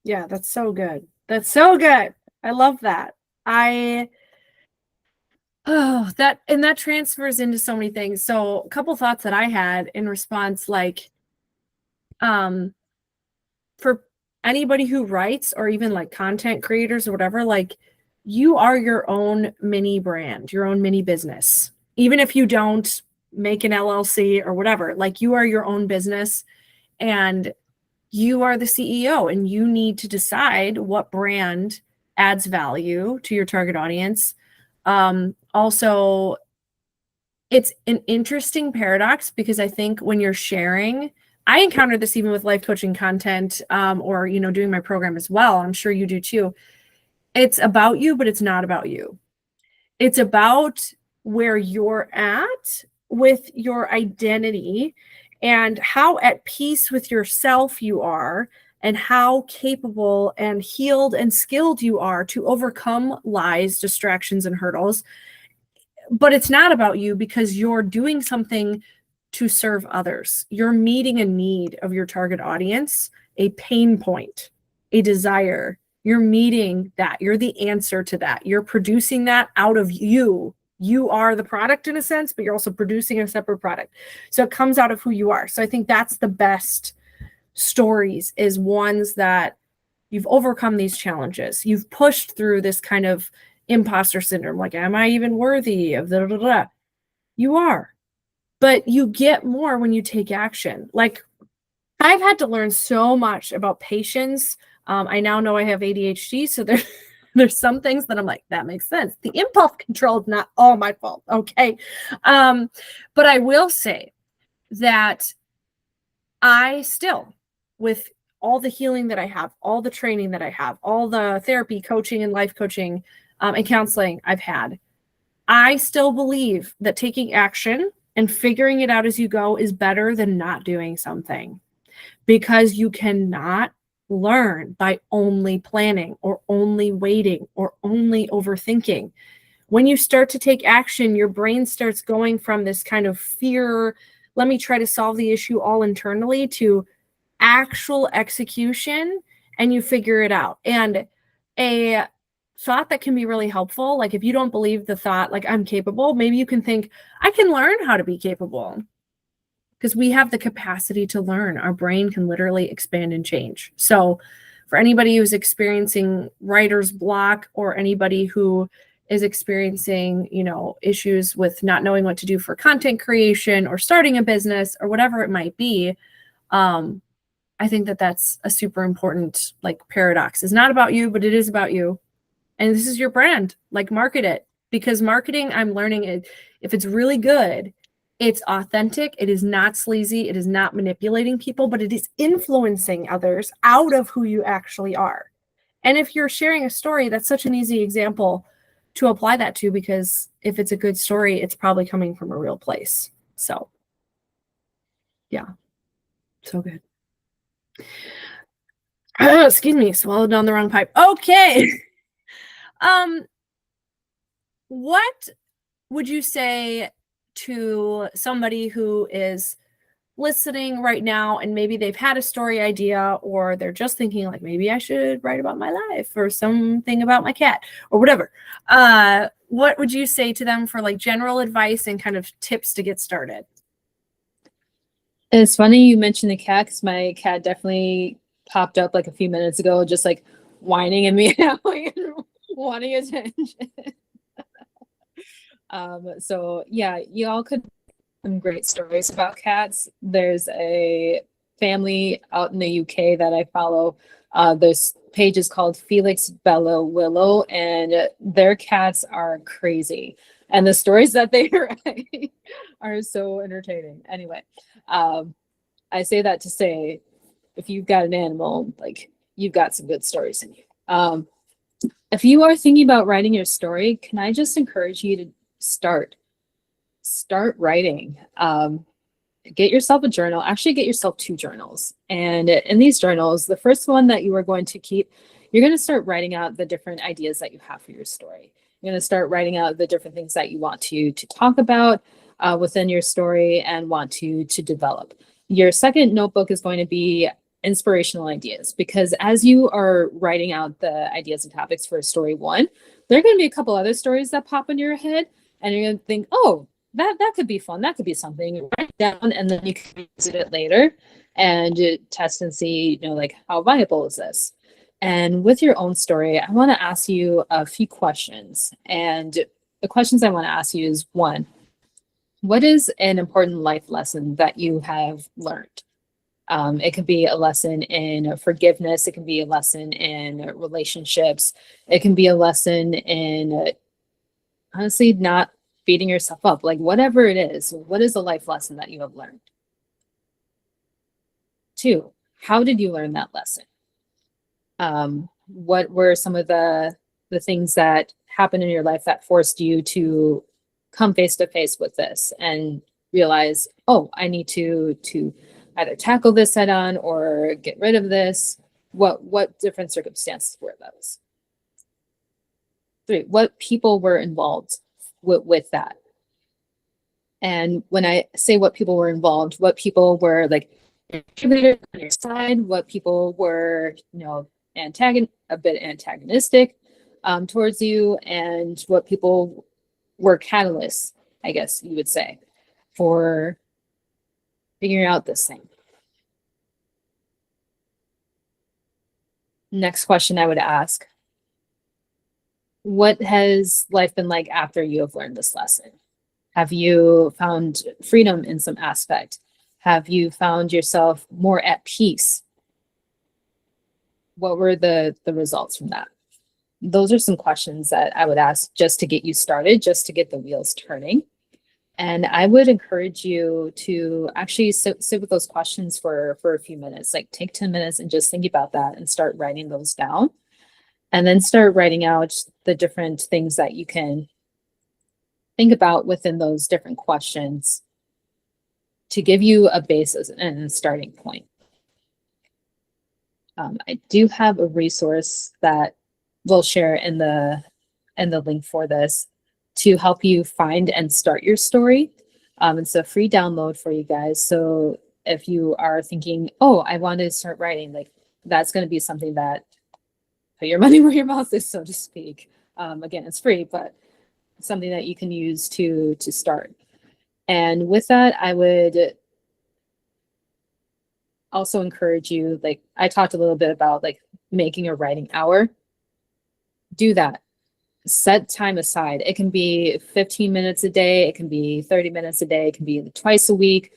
Yeah, that's so good. That's so good. I love that. That transfers into so many things. So a couple thoughts that I had in response, like, for anybody who writes, or even like content creators or whatever, like you are your own mini brand, your own mini business. Even if you don't make an LLC or whatever, like you are your own business and you are the CEO, and you need to decide what brand adds value to your target audience. Also, it's an interesting paradox because I think when you're sharing, I encountered this even with life coaching content, or, doing my program as well. I'm sure you do too. It's about you, but it's not about you. It's about where you're at with your identity and how at peace with yourself you are, and how capable and healed and skilled you are to overcome lies, distractions, and hurdles. But it's not about you because you're doing something to serve others. You're meeting a need of your target audience, a pain point, a desire. You're meeting that. You're the answer to that. You're producing that out of you. You are the product in a sense, but you're also producing a separate product. So it comes out of who you are. So I think that's the best stories, is ones that you've overcome these challenges. You've pushed through this kind of imposter syndrome. Like, am I even worthy of the? You are. But you get more when you take action. Like, I've had to learn so much about patience. I now know I have ADHD, so there's some things that I'm like, that makes sense. The impulse control is not all my fault, okay? But I will say that I still, with all the healing that I have, all the training that I have, all the therapy, coaching, and life coaching, and counseling I've had, I still believe that taking action and figuring it out as you go is better than not doing something, because you cannot learn by only planning or only waiting or only overthinking. When you start to take action, your brain starts going from this kind of fear, let me try to solve the issue all internally, to actual execution, and you figure it out. And a thought that can be really helpful, like if you don't believe the thought, like I'm capable, maybe you can think, I can learn how to be capable. Because we have the capacity to learn. Our brain can literally expand and change. So for anybody who's experiencing writer's block, or anybody who is experiencing, issues with not knowing what to do for content creation or starting a business or whatever it might be, I think that that's a super important paradox. It's not about you, but it is about you. And this is your brand. Market it, because marketing, I'm learning it. If it's really good, it's authentic. It is not sleazy. It is not manipulating people, but it is influencing others out of who you actually are. And if you're sharing a story, that's such an easy example to apply that to, because if it's a good story, it's probably coming from a real place. So, yeah, so good. Excuse me, swallowed down the wrong pipe. Okay. What would you say to somebody who is listening right now and maybe they've had a story idea, or they're just thinking maybe I should write about my life or something about my cat or whatever? What would you say to them for general advice and kind of tips to get started? It's funny you mentioned the cat, because my cat definitely popped up a few minutes ago, just whining and meowing and wanting attention. So yeah, you all could some great stories about cats. There's a family out in the UK that I follow. This page is called Felix, Bella, Willow, and their cats are crazy. And the stories that they write are so entertaining. Anyway, I say that to say, if you've got an animal, you've got some good stories in you. If you are thinking about writing your story, can I just encourage you to start writing? Get yourself a journal. Actually, get yourself 2 journals. And in these journals, the first one that you are going to keep, you're going to start writing out the different ideas that you have for your story. You're going to start writing out the different things that you want to talk about within your story and want to develop. Your second notebook is going to be inspirational ideas, because as you are writing out the ideas and topics for story 1, there are going to be a couple other stories that pop into your head, and you're going to think, oh, that could be fun. That could be something. Write it down, and then you can visit it later and test and see, how viable is this? And with your own story, I want to ask you a few questions. And the questions I want to ask you is, 1, what is an important life lesson that you have learned? It can be a lesson in forgiveness. It can be a lesson in relationships. It can be a lesson in, honestly, not beating yourself up. Whatever it is, what is a life lesson that you have learned? 2, how did you learn that lesson? What were some of the things that happened in your life that forced you to come face to face with this and realize, oh, I need to either tackle this head on or get rid of this? What different circumstances were those? 3, what people were involved with that? And when I say what people were involved, what people were contributors on your side, what people were, a bit antagonistic towards you, and what people were catalysts, I guess you would say, for figuring out this thing. Next question I would ask, what has life been like after you have learned this lesson? Have you found freedom in some aspect? Have you found yourself more at peace? What were the results from that? Those are some questions that I would ask just to get you started, just to get the wheels turning. And I would encourage you to actually sit with those questions for a few minutes, take 10 minutes and just think about that and start writing those down. And then start writing out the different things that you can think about within those different questions to give you a basis and a starting point. I do have a resource that we'll share in the link for this to help you find and start your story. It's a free download for you guys. So if you are thinking, oh, I want to start writing, like that's going to be something that put your money where your mouth is, so to speak. Again, it's free, but something that you can use to start. And with that, I would also encourage you, like I talked a little bit about like making a writing hour. Do that. Set time aside. It can be 15 minutes a day, it can be 30 minutes a day, it can be twice a week,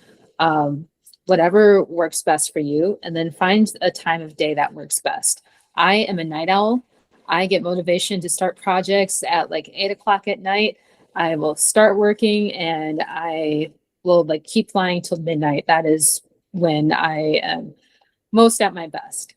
whatever works best for you. And then find a time of day that works best. I am a night owl. I get motivation to start projects at like 8 o'clock at night. I will start working and I will like keep flying till midnight. That is when I am most at my best.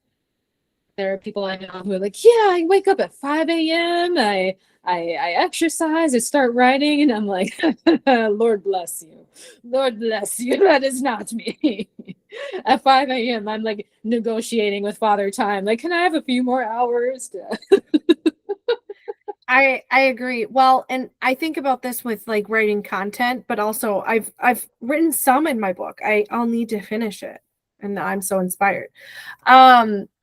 There are people I know who are like, yeah, I wake up at 5 a.m. I exercise, I start writing, and I'm like, Lord bless you. Lord bless you. That is not me. At 5 a.m., I'm like negotiating with Father Time. Like, can I have a few more hours? I agree. Well, and I think about this with like writing content, but also I've written some in my book. I'll need to finish it, and I'm so inspired.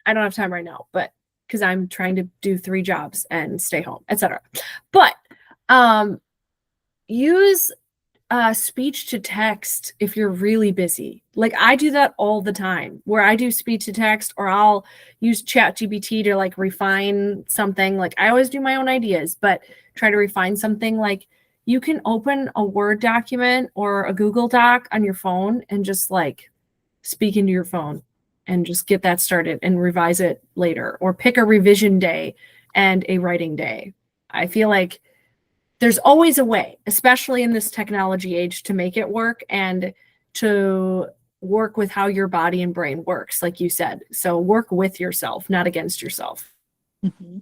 I don't have time right now, but because I'm trying to do 3 jobs and stay home, etc. But use speech to text if you're really busy. Like I do that all the time, where I do speech to text, or I'll use ChatGPT to like refine something. Like I always do my own ideas, but try to refine something. Like you can open a Word document or a Google Doc on your phone and just like speak into your phone and just get that started and revise it later, or pick a revision day and a writing day. I feel like there's always a way, especially in this technology age, to make it work and to work with how your body and brain works, like you said. So work with yourself, not against yourself. Mm-hmm.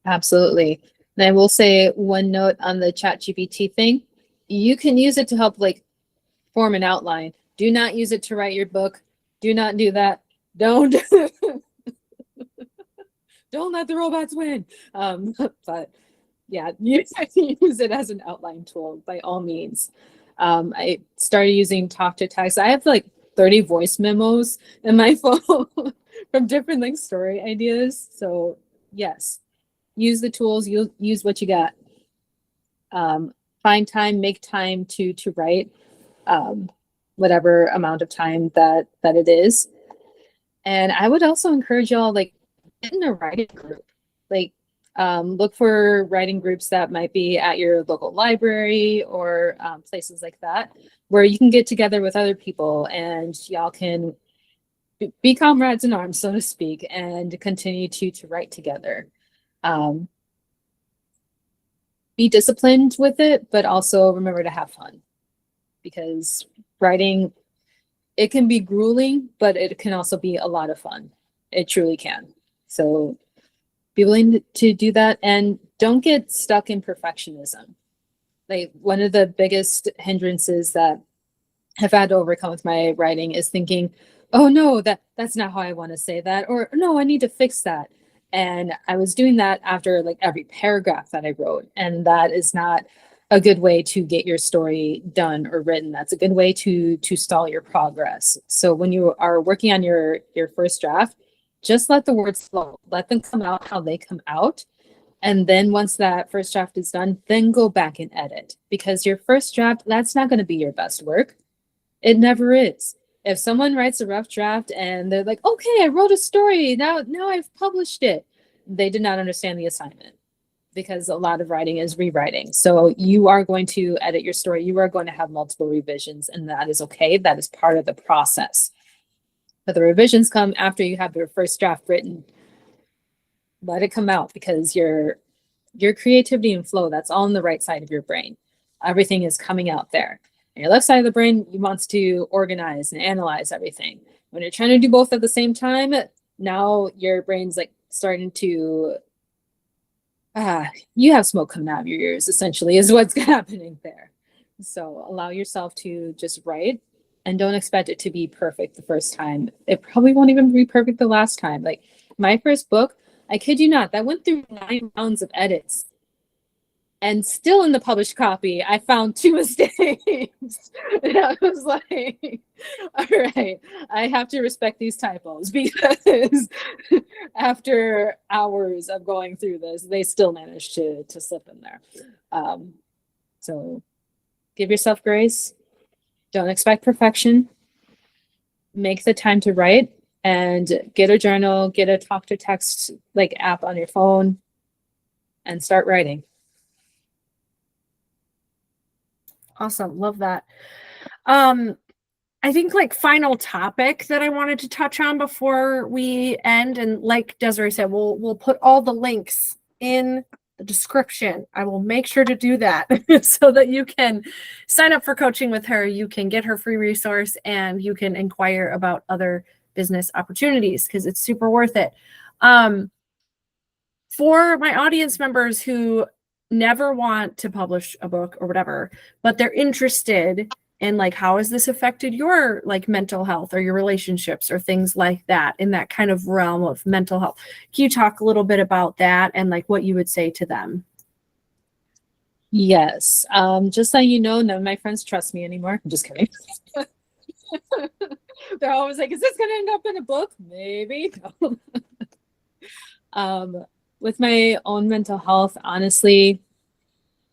Absolutely. And I will say one note on the ChatGPT thing. You can use it to help like form an outline. Do not use it to write your book. Do not do that. Don't don't let the robots win. But yeah, use it as an outline tool by all means. I started using talk to text. I have like 30 voice memos in my phone from different like story ideas. So yes, use the tools. You'll use what you got. Find time, make time to write. Whatever amount of time that it is. And I would also encourage y'all like get in a writing group. Like look for writing groups that might be at your local library or places like that, where you can get together with other people and y'all can be comrades in arms, so to speak, and continue to write together. Be disciplined with it, but also remember to have fun, because writing, it can be grueling, but it can also be a lot of fun. It truly can. So be willing to do that, and don't get stuck in perfectionism. Like one of the biggest hindrances that I've had to overcome with my writing is thinking, oh no, that's not how I want to say that, or no, I need to fix that. And I was doing that after like every paragraph that I wrote, and that is not a good way to get your story done or written. That's a good way to stall your progress. So when you are working on your first draft, just let the words flow. Let them come out how they come out. And then once that first draft is done, then go back and edit, because your first draft, that's not going to be your best work. It never is. If someone writes a rough draft and they're like, okay, I wrote a story, now I've published it, they did not understand the assignment, because a lot of writing is rewriting. So you are going to edit your story. You are going to have multiple revisions, and that is okay. That is part of the process. But the revisions come after you have your first draft written. Let it come out, because your creativity and flow, that's all on the right side of your brain. Everything is coming out there. And your left side of the brain wants to organize and analyze everything. When you're trying to do both at the same time, now your brain's like starting to you have smoke coming out of your ears, essentially, is what's happening there. So allow yourself to just write and don't expect it to be perfect the first time. It probably won't even be perfect the last time. Like my first book, I kid you not, that went through 9 rounds of edits. And still in the published copy, I found 2 mistakes. And I was like, all right, I have to respect these typos, because after hours of going through this, they still managed to slip in there. So give yourself grace. Don't expect perfection. Make the time to write, and get a journal, get a talk to text like app on your phone, and start writing. Awesome. Love that. I think like final topic that I wanted to touch on before we end, and like Desireé said, we'll put all the links in the description. I will make sure to do that so that you can sign up for coaching with her. You can get her free resource, and you can inquire about other business opportunities, because it's super worth it. For my audience members who never want to publish a book or whatever, but they're interested in like, how has this affected your like mental health or your relationships or things like that, in that kind of realm of mental health, can you talk a little bit about that and like what you would say to them? Yes. Just so you know, none of my friends trust me anymore. I'm just kidding. They're always like, is this going to end up in a book? Maybe. With my own mental health, honestly,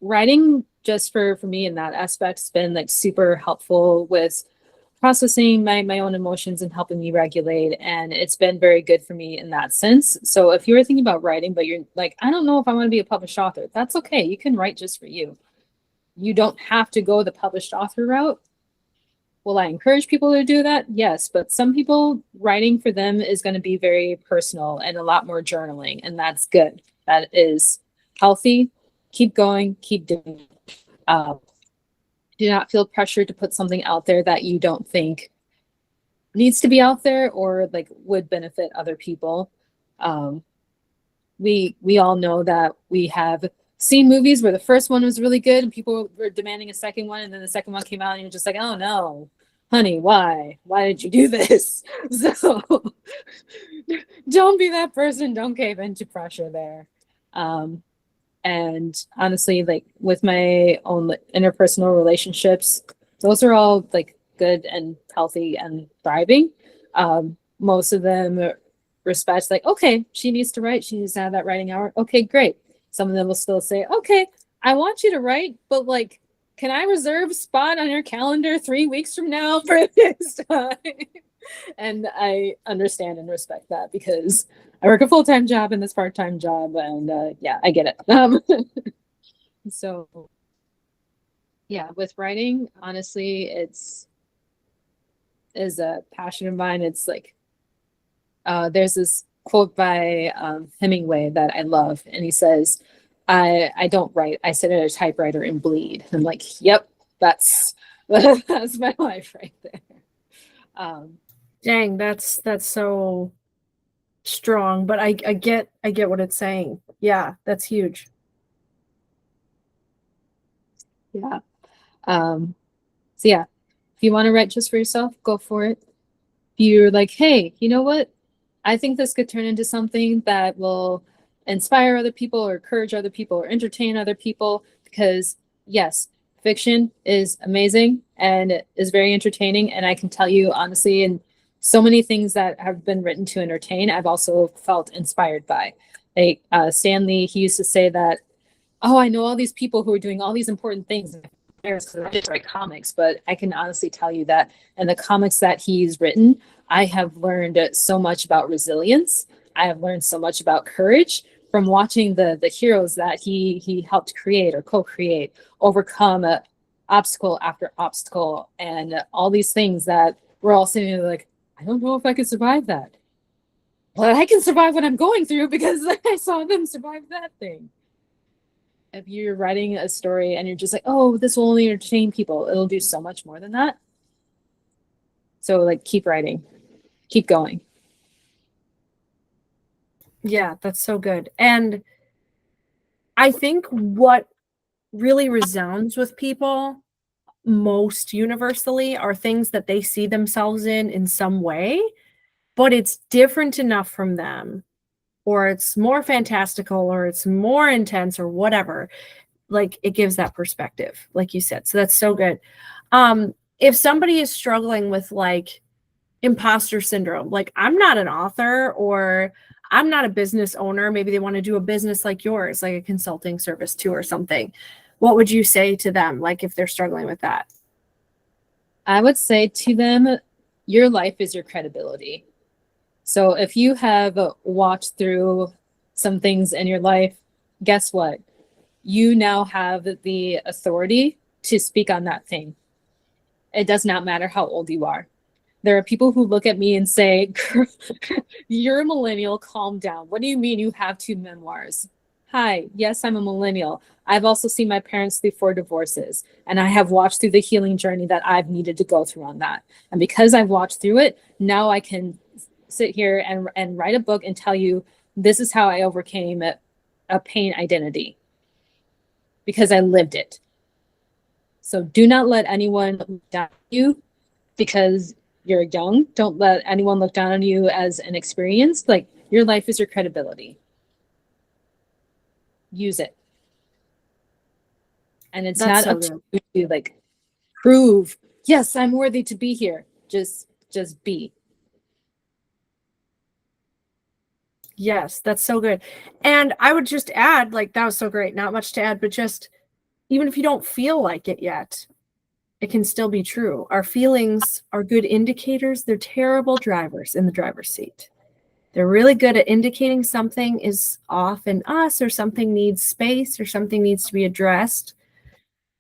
writing just for me in that aspect has been like super helpful with processing my own emotions and helping me regulate. And it's been very good for me in that sense. So if you were thinking about writing, but you're like, I don't know if I want to be a published author, that's okay. You can write just for you. You don't have to go the published author route. Will I encourage people to do that? Yes, but some people, writing for them is going to be very personal and a lot more journaling, and that's good. That is healthy. Keep going, keep doing it. Do not feel pressured to put something out there that you don't think needs to be out there or like would benefit other people. We all know that we have seen movies where the first one was really good and people were demanding a second one, and then the second one came out and you're just like, oh no, honey, why did you do this? So don't be that person. Don't cave into pressure there. And honestly, like with my own interpersonal relationships, those are all like good and healthy and thriving. Most of them respect, like, okay, she needs to write, she needs to have that writing hour. Okay, great. Some of them will still say, okay, I want you to write, but like, can I reserve a spot on your calendar 3 weeks from now for this time? And I understand and respect that, because I work a full-time job and this part-time job, and yeah, I get it. So yeah, with writing, honestly, is a passion of mine. It's like, there's this quote by Hemingway that I love, and he says, I don't write, I sit at a typewriter and bleed. I'm like, yep, that's my life right there. Dang, that's so strong, but I get what it's saying. Yeah, that's huge. Yeah. So yeah, if you want to write just for yourself, go for it. If you're like, hey, you know what? I think this could turn into something that will inspire other people or encourage other people or entertain other people, because yes, fiction is amazing and is very entertaining. And I can tell you honestly, in so many things that have been written to entertain, I've also felt inspired by. Like Stan Lee, he used to say that, oh, I know all these people who are doing all these important things because I just write comics, but I can honestly tell you that in the comics that he's written, I have learned so much about resilience. I have learned so much about courage from watching the heroes that he helped create or co-create, overcome obstacle after obstacle, and all these things that we're all sitting there like, I don't know if I could survive that. Well, I can survive what I'm going through because I saw them survive that thing. If you're writing a story and you're just like, oh, this will only entertain people, it'll do so much more than that. So like, keep writing, keep going. Yeah, that's so good. And I think what really resounds with people most universally are things that they see themselves in some way, but it's different enough from them, or it's more fantastical, or it's more intense, or whatever. Like, it gives that perspective, like you said. So that's so good. If somebody is struggling with like imposter syndrome, like, I'm not an author, or I'm not a business owner, maybe they want to do a business like yours, like a consulting service too, or something, what would you say to them, like, if they're struggling with that? I would say to them, your life is your credibility. So if you have walked through some things in your life, guess what? You now have the authority to speak on that thing. It does not matter how old you are. There are people who look at me and say, you're a millennial, calm down. What do you mean you have 2 memoirs? Hi, yes, I'm a millennial. I've also seen my parents through 4 divorces, and I have watched through the healing journey that I've needed to go through on that. And because I've watched through it, now I can sit here and write a book and tell you, this is how I overcame a pain identity, because I lived it. So do not let anyone look down on you because you're young. Don't let anyone look down on you as an experience. Like, your life is your credibility. Use it. And it's That's not so up good. to you to like prove, yes, I'm worthy to be here. Just be. Yes, that's so good. And I would just add, like, that was so great. Not much to add, but just, even if you don't feel like it yet, it can still be true. Our feelings are good indicators. They're terrible drivers in the driver's seat. They're really good at indicating something is off in us, or something needs space, or something needs to be addressed,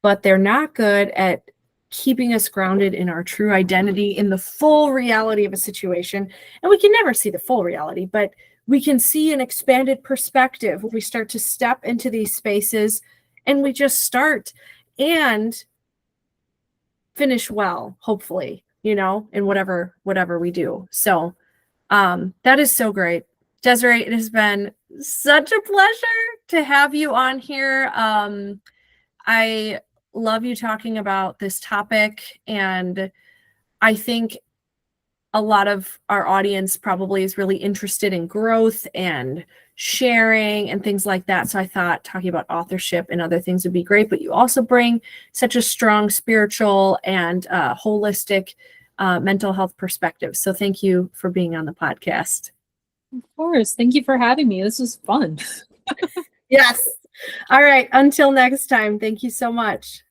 but they're not good at keeping us grounded in our true identity, in the full reality of a situation. And we can never see the full reality, but we can see an expanded perspective when we start to step into these spaces, and we just start and finish well, hopefully, in whatever we do. So that is so great. Desireé, it has been such a pleasure to have you on here. I love you talking about this topic, and I think a lot of our audience probably is really interested in growth and sharing and things like that. So I thought talking about authorship and other things would be great, but you also bring such a strong spiritual and holistic mental health perspective. So thank you for being on the podcast. Of course. Thank you for having me. This was fun. Yes. All right. Until next time. Thank you so much.